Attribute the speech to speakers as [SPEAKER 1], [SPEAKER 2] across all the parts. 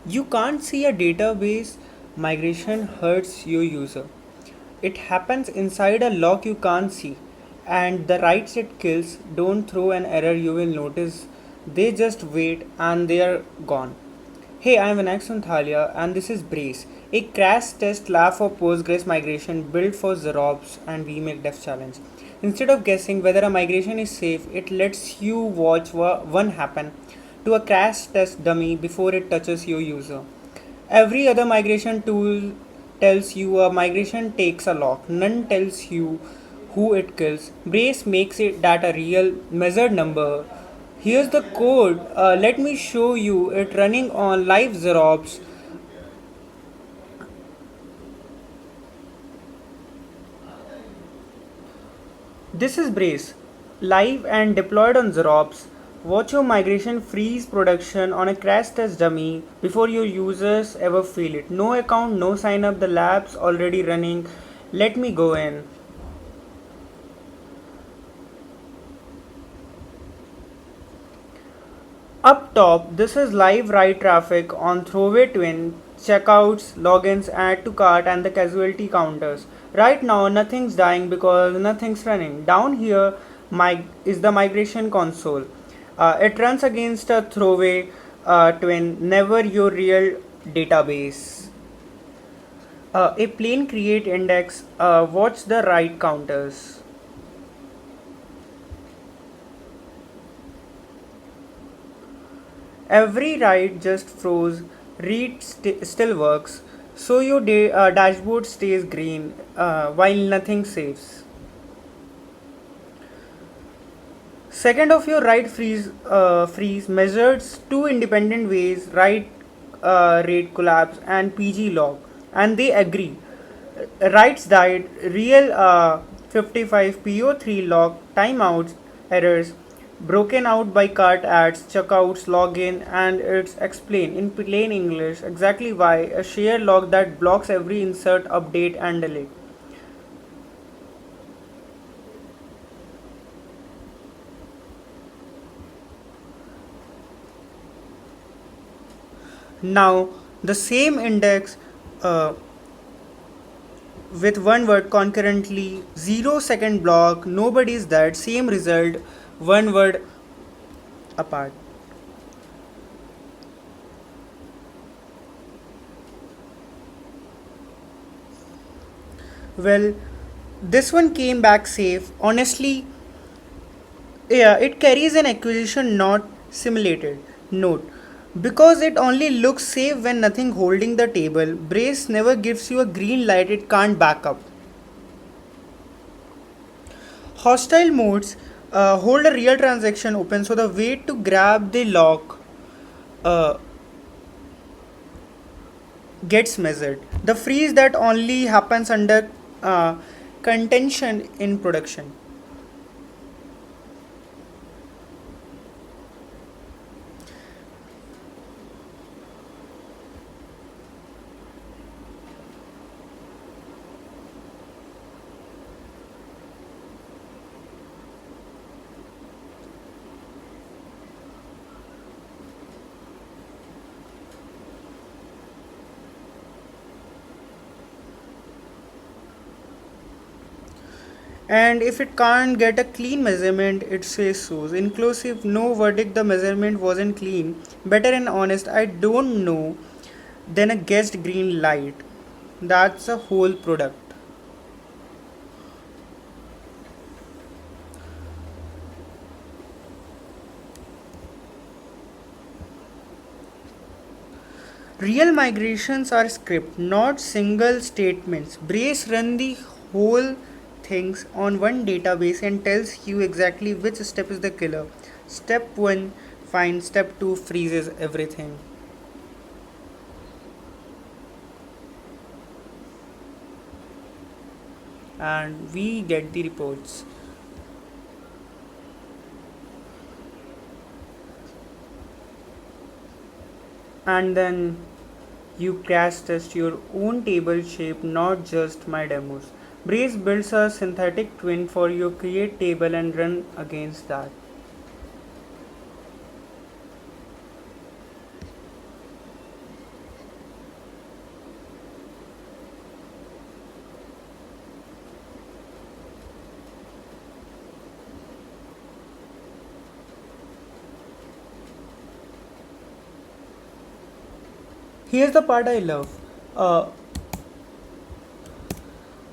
[SPEAKER 1] You can't see a database migration hurts your user. It happens inside a lock you can't see, and the writes it kills don't throw an error you will notice. They just wait and they are gone. Hey, I'm Vinayak Sunthalia and this is Brace, a crash test lab for Postgres migration built for Zerops and WeMakeDevs challenge. Instead of guessing whether a migration is safe, it lets you watch one happen to a crash test dummy before it touches your user. Every other migration tool tells you a migration takes a lock. None tells you who it kills. Brace makes it that a real measured number. Here's the code. Let me show you it running on live Zerops. This is Brace, live and deployed on Zerops. Watch your migration freeze production on a crash test dummy before your users ever feel it. No account, no sign up, the lab's already running. Let me go in. Up top, this is live write traffic on throwaway twin, checkouts, logins, add to cart, and the casualty counters. Right now, nothing's dying because nothing's running. Down here is the migration console. It runs against a throwaway twin, never your real database. A plain create index, watch the write counters. Every write just froze, read still works, so your dashboard stays green while nothing saves. Second of your write freeze measures two independent ways: write rate collapse and PG log, and they agree. Writes died, real 55 PO3 log, timeouts, errors, broken out by cart ads, checkouts, login, and it's explain in plain English exactly why a share log that blocks every insert, update, and delete. Now, the same index uh, with one word concurrently, 0 second block, nobody's that, same result, one word apart. Well, this one came back safe. Honestly, yeah, it carries an acquisition not simulated note. Because it only looks safe when nothing holding the table, Brace never gives you a green light it can't back up. Hostile modes hold a real transaction open, so the wait to grab the lock uh, gets measured. The freeze that only happens under uh, contention in production. And if it can't get a clean measurement, it says so. Inclusive, no verdict, the measurement wasn't clean. Better and honest, I don't know, than a guessed green light. That's a whole product. Real migrations are script, not single statements. Brace run the whole things on one database and tells you exactly which step is the killer. Step 1 finds, step 2 freezes everything. And we get the reports. And then you crash test your own table shape, not just my demos. Brace builds a synthetic twin for your create table and run against that. Here's the part I love. Uh,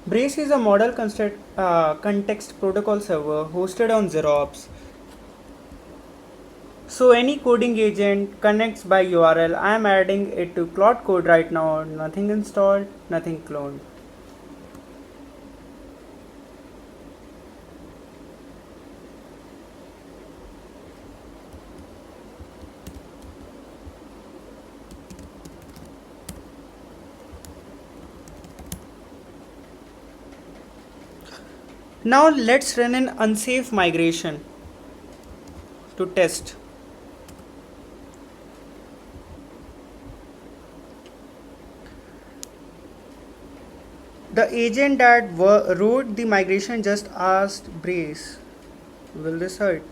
[SPEAKER 1] Brace is a model context protocol server hosted on Zerops. So any coding agent connects by URL. I am adding it to Cloud Code right now. Nothing installed, nothing cloned. Now let's run an unsafe migration to test. The agent that wrote the migration just asked Brace, will this hurt?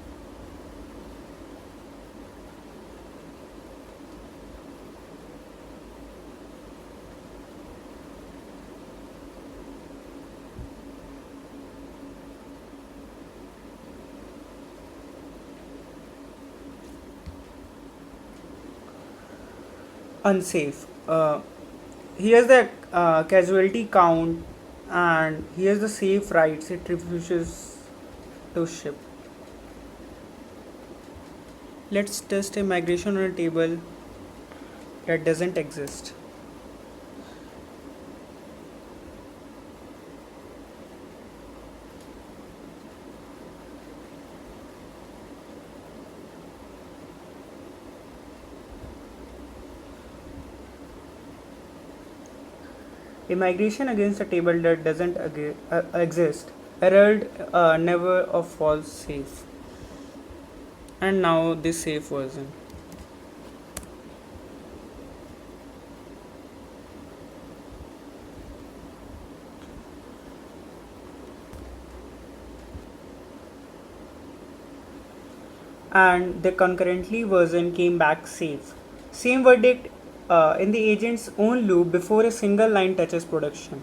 [SPEAKER 1] Unsafe. Here's the casualty count, and here's the safe writes it refuses to ship. Let's test a migration on a table that doesn't exist. A migration against a table that doesn't exist. Errored, never a false safe. And now this safe version. And the concurrently version came back safe. Same verdict in the agent's own loop before a single line touches production.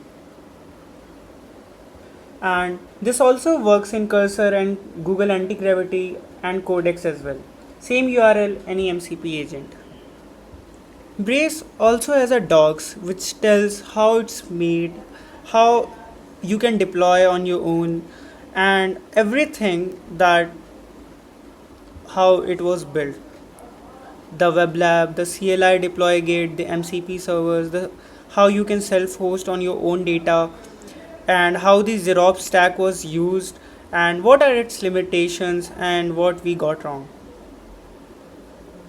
[SPEAKER 1] And this also works in Cursor and Google Anti-Gravity and Codex as well. Same URL, any MCP agent. Brace also has a docs which tells how it's made, how you can deploy on your own, and everything that how it was built. The web lab, the CLI deploy gate, the MCP servers, the how you can self-host on your own data, and how the Zerops stack was used, and what are its limitations and what we got wrong.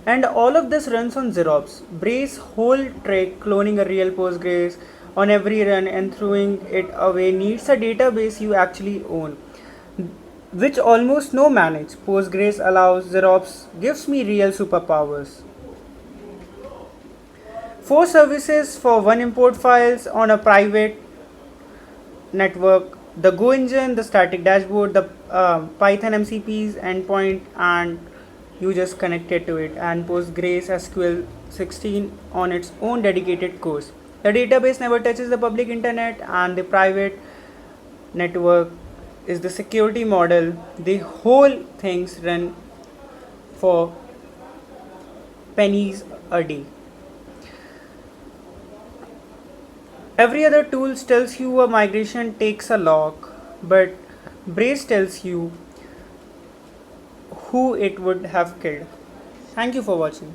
[SPEAKER 1] And all of this runs on Zerops. Brace whole trick cloning a real Postgres on every run and throwing it away needs a database you actually own, which almost no manage. Postgres allows, Zerops gives me real superpowers. 4 services for 1 import files on a private network, the Go engine, the static dashboard, the Python MCP's endpoint, and you just connect it to it, and Postgres SQL 16 on its own dedicated course. The database never touches the public internet, and the private network is the security model. The whole things run for pennies a day. Every other tool tells you a migration takes a lock, but Brace tells you who it would have killed. Thank you for watching.